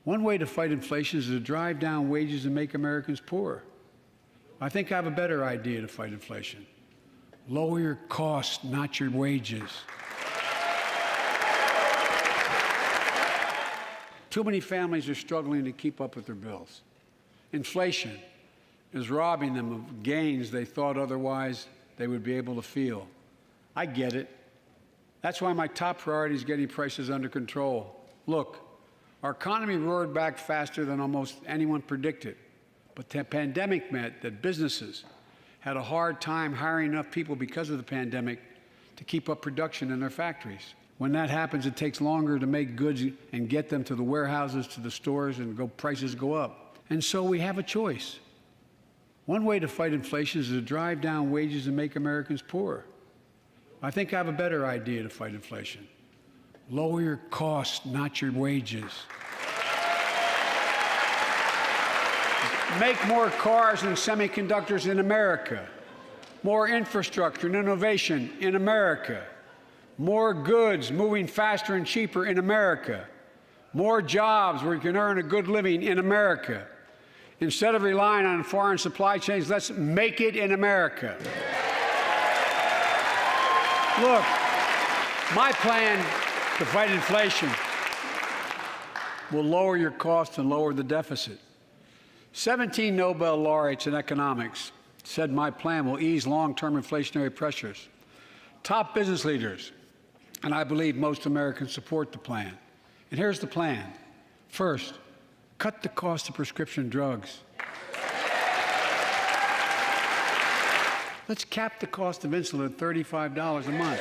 One way to fight inflation is to drive down wages and make Americans poorer. I think I have a better idea to fight inflation. Lower your costs, not your wages. Too many families are struggling to keep up with their bills. Inflation is robbing them of gains they thought otherwise they would be able to feel. I get it. That's why my top priority is getting prices under control. Look, our economy roared back faster than almost anyone predicted, but the pandemic meant that businesses had a hard time hiring enough people because of the pandemic to keep up production in their factories. When that happens, it takes longer to make goods and get them to the warehouses, to the stores, and prices go up. And so we have a choice. One way to fight inflation is to drive down wages and make Americans poorer. I think I have a better idea to fight inflation. Lower your costs, not your wages. Make more cars and semiconductors in America. More infrastructure and innovation in America. More goods moving faster and cheaper in America. More jobs where you can earn a good living in America. Instead of relying on foreign supply chains, let's make it in America. Look, my plan to fight inflation will lower your costs and lower the deficit. 17 Nobel laureates in economics said my plan will ease long-term inflationary pressures. Top business leaders, and I believe most Americans support the plan. And here's the plan. First, cut the cost of prescription drugs. Let's cap the cost of insulin at $35 a month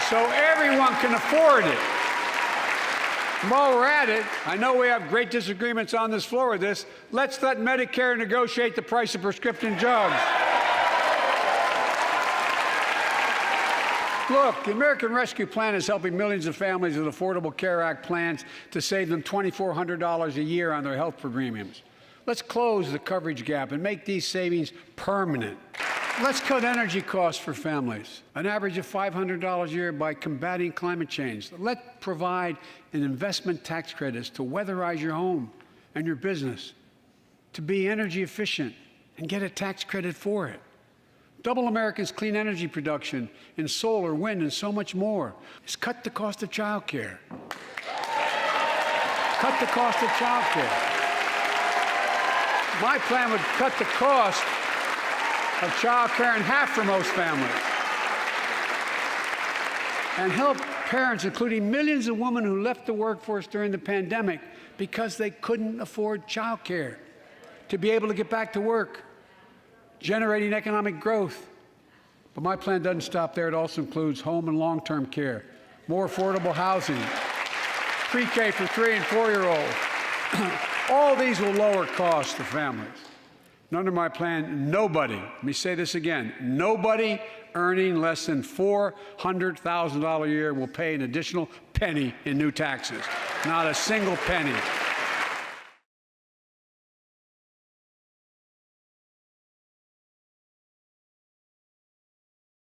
so everyone can afford it. While we're at it, I know we have great disagreements on this floor with this. Let's let Medicare negotiate the price of prescription drugs. Look, the American Rescue Plan is helping millions of families with Affordable Care Act plans to save them $2,400 a year on their health premiums. Let's close the coverage gap and make these savings permanent. Let's cut energy costs for families, an average of $500 a year by combating climate change. Let's provide an investment tax credits to weatherize your home and your business, to be energy efficient and get a tax credit for it. Double America's clean energy production in solar, wind, and so much more. Let's cut the cost of child care. Cut the cost of child care. My plan would cut the cost of child care in half for most families and help parents, including millions of women who left the workforce during the pandemic because they couldn't afford child care, to be able to get back to work, generating economic growth. But my plan doesn't stop there. It also includes home and long-term care, more affordable housing, pre-K for 3- and 4-year-olds. All these will lower costs to families. And under my plan, nobody, let me say this again, nobody earning less than $400,000 a year will pay an additional penny in new taxes. Not a single penny.